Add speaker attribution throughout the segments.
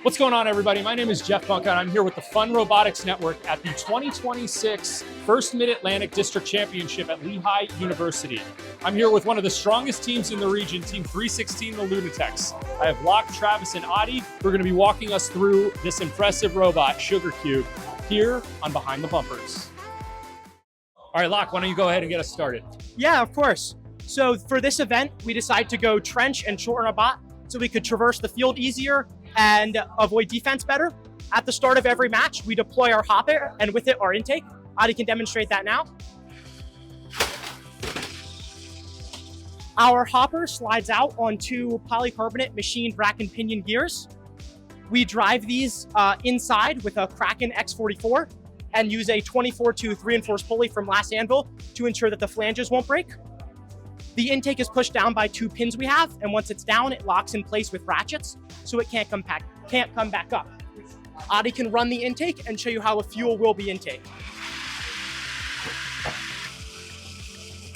Speaker 1: What's going on, everybody? My name is Jeff Bunka, and I'm here with the Fun Robotics Network at the 2026 First Mid-Atlantic District Championship at Lehigh University. I'm here with one of the strongest teams in the region, Team 316, the LUNATECS. I have Locke, Travis, and Adi who are going to be walking us through this impressive robot, Sugar Cube, here on Behind the Bumpers. All right, Locke, why don't you go ahead and get us started?
Speaker 2: Yeah, of course. So for this event, we decided to go trench and shorten our bot so we could traverse the field easier and avoid defense better. At the start of every match, we deploy our hopper and with it our intake. Adi can demonstrate that now. Our hopper slides out on two polycarbonate machined rack and pinion gears. We drive these inside with a Kraken X44 and use a 24-2 reinforced pulley from Last Anvil to ensure that the flanges won't break. The intake is pushed down by two pins we have, and once it's down, it locks in place with ratchets, so it can't come back up. Adi can run the intake and show you how a fuel will be intake.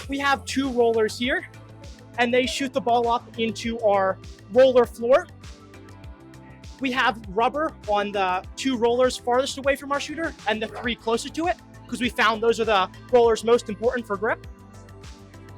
Speaker 2: We have two rollers here, and they shoot the ball up into our roller floor. We have rubber on the two rollers farthest away from our shooter and the three closer to it, because we found those are the rollers most important for grip.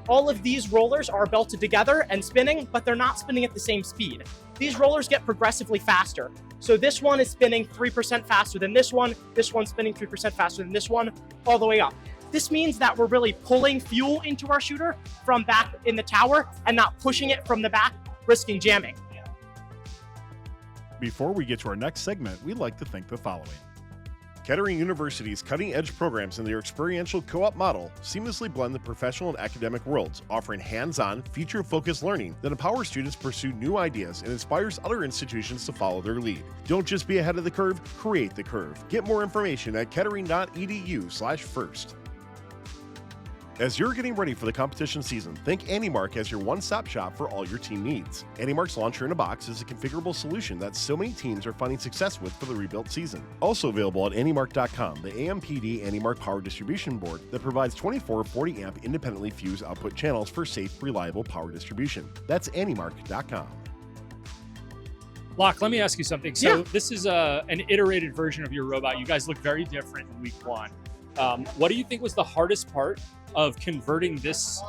Speaker 2: All of these rollers are belted together and spinning, but they're not spinning at the same speed. These rollers get progressively faster. So this one is spinning 3% faster than this one's spinning 3% faster than this one, all the way up. This means that we're really pulling fuel into our shooter from back in the tower and not pushing it from the back, risking jamming.
Speaker 3: Before we get to our next segment, we'd like to thank the following. Kettering University's cutting-edge programs and their experiential co-op model seamlessly blend the professional and academic worlds, offering hands-on, future-focused learning that empowers students to pursue new ideas and inspires other institutions to follow their lead. Don't just be ahead of the curve, create the curve. Get more information at kettering.edu/first. As you're getting ready for the competition season, think AndyMark as your one-stop shop for all your team needs. AndyMark's Launcher in a Box is a configurable solution that so many teams are finding success with for the rebuilt season. Also available at AndyMark.com, the AMPD AndyMark power distribution board that provides 24 40-amp independently fused output channels for safe, reliable power distribution. That's AndyMark.com.
Speaker 1: Locke, let me ask you something. So This is an iterated version of your robot. You guys look very different in week one. What do you think was the hardest part of converting this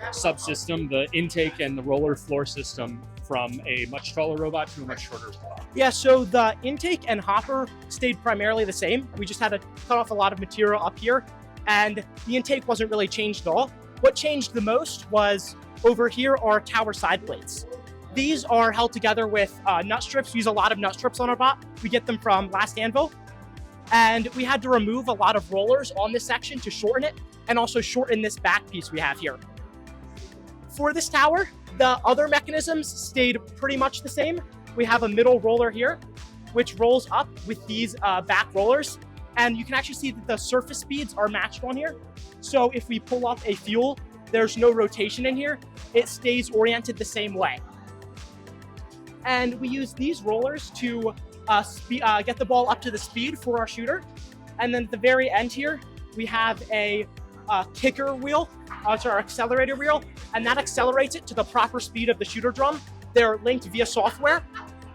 Speaker 1: subsystem, the intake and the roller floor system, from a much taller robot to a much shorter robot?
Speaker 2: Yeah, so the intake and hopper stayed primarily the same. We just had to cut off a lot of material up here, and the intake wasn't really changed at all. What changed the most was over here are tower side plates. These are held together with nut strips. We use a lot of nut strips on our bot. We get them from Last Anvil. And we had to remove a lot of rollers on this section to shorten it, and also shorten this back piece we have here. For this tower, the other mechanisms stayed pretty much the same. We have a middle roller here, which rolls up with these back rollers. And you can actually see that the surface speeds are matched on here. So if we pull up a fuel, there's no rotation in here. It stays oriented the same way. And we use these rollers to get the ball up to the speed for our shooter. And then at the very end here, we have a kicker wheel, it's our accelerator wheel, and that accelerates it to the proper speed of the shooter drum. They're linked via software.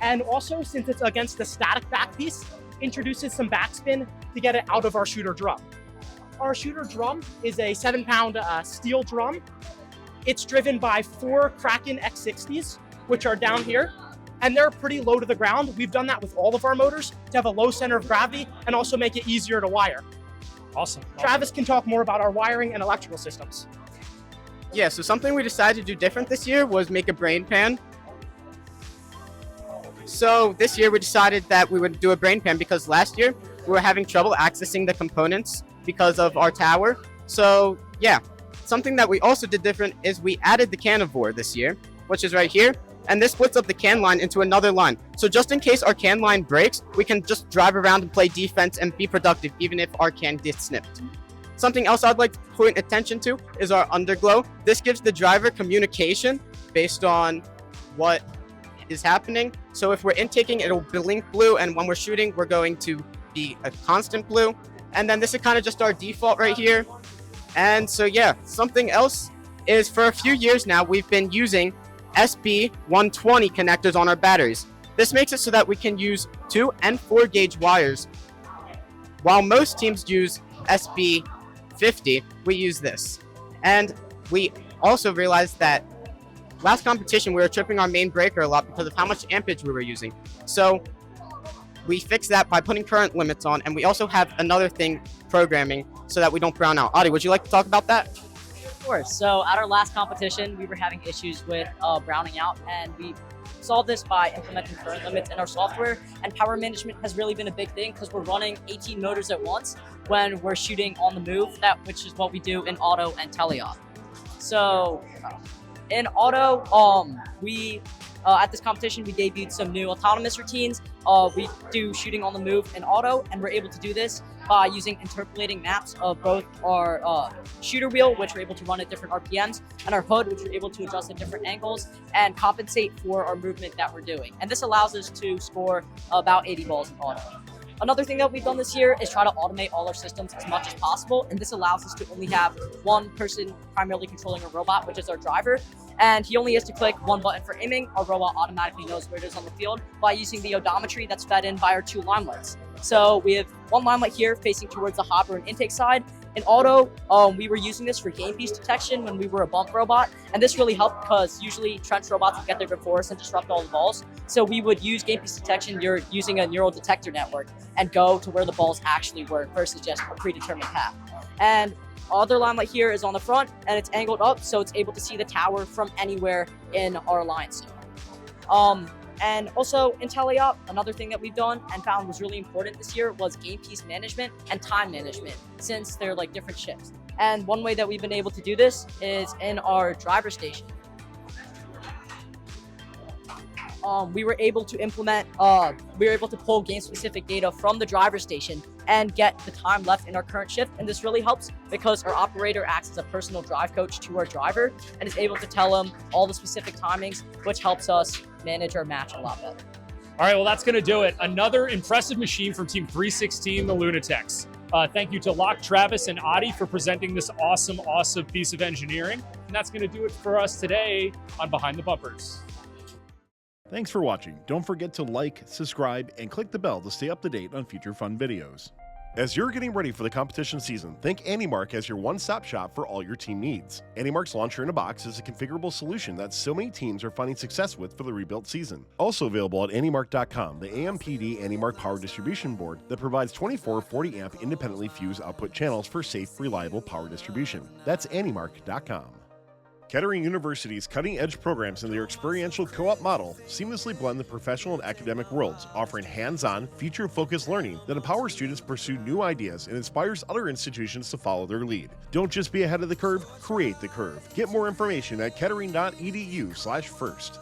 Speaker 2: And also, since it's against the static back piece, introduces some backspin to get it out of our shooter drum. Our shooter drum is a 7-pound steel drum. It's driven by 4 Kraken X60s, which are down here. And they're pretty low to the ground. We've done that with all of our motors to have a low center of gravity and also make it easier to wire.
Speaker 1: Awesome.
Speaker 2: Travis can talk more about our wiring and electrical systems.
Speaker 4: Yeah, so something we decided to do different this year was make a brain pan. So this year we decided that we would do a brain pan because last year we were having trouble accessing the components because of our tower. So yeah, something that we also did different is we added the canivore this year, which is right here. And this splits up the can line into another line. So just in case our can line breaks, we can just drive around and play defense and be productive even if our can gets snipped. Something else I'd like to point attention to is our underglow. This gives the driver communication based on what is happening. So if we're intaking, it'll blink blue, and when we're shooting, we're going to be a constant blue. And then this is kind of just our default right here. And so yeah, something else is for a few years now, we've been using SB120 connectors on our batteries. This makes it so that we can use 2 and 4 gauge wires. While most teams use SB50, we use this. And we also realized that last competition we were tripping our main breaker a lot because of how much ampage we were using. So we fixed that by putting current limits on, and we also have another thing programming so that we don't brown out. Adi, would you like to talk about that?
Speaker 5: Of course. So at our last competition, we were having issues with browning out, and we solved this by implementing current limits in our software. And power management has really been a big thing because we're running 18 motors at once when we're shooting on the move, which is what we do in auto and teleop. So in auto, at this competition, we debuted some new autonomous routines. We do shooting on the move in auto, and we're able to do this by using interpolating maps of both our shooter wheel, which we're able to run at different RPMs, and our hood, which we're able to adjust at different angles and compensate for our movement that we're doing. And this allows us to score about 80 balls in auto. Another thing that we've done this year is try to automate all our systems as much as possible, and this allows us to only have one person primarily controlling a robot, which is our driver, and he only has to click one button for aiming. Our robot automatically knows where it is on the field by using the odometry that's fed in by our 2 limelights. So we have one limelight here facing towards the hopper and intake side. In auto, we were using this for game piece detection when we were a bump robot, and this really helped because usually trench robots would get there before us and disrupt all the balls. So we would use game piece detection using a neural detector network and go to where the balls actually were versus just a predetermined path. And other limelight here is on the front, and it's angled up, so it's able to see the tower from anywhere in our alliance zone. And also in teleop, another thing that we've done and found was really important this year was game piece management and time management, since they're like different shifts. And one way that we've been able to do this is in our driver station. We were able to pull game-specific data from the driver station and get the time left in our current shift. And this really helps because our operator acts as a personal drive coach to our driver and is able to tell him all the specific timings, which helps us manage our match a lot better.
Speaker 1: All right, well, that's going to do it. Another impressive machine from Team 316, the LUNATECS. Thank you to Locke, Travis, and Adi for presenting this awesome piece of engineering. And that's going to do it for us today on Behind the Bumpers.
Speaker 3: Thanks for watching. Don't forget to like, subscribe, and click the bell to stay up to date on future fun videos. As you're getting ready for the competition season, think AndyMark as your one-stop shop for all your team needs. AndyMark's Launcher in a Box is a configurable solution that so many teams are finding success with for the rebuilt season. Also available at AndyMark.com, the AMPD AndyMark Power Distribution Board that provides 24 40-amp independently fused output channels for safe, reliable power distribution. That's AndyMark.com. Kettering University's cutting-edge programs and their experiential co-op model seamlessly blend the professional and academic worlds, offering hands-on, future-focused learning that empowers students to pursue new ideas and inspires other institutions to follow their lead. Don't just be ahead of the curve, create the curve. Get more information at kettering.edu/first.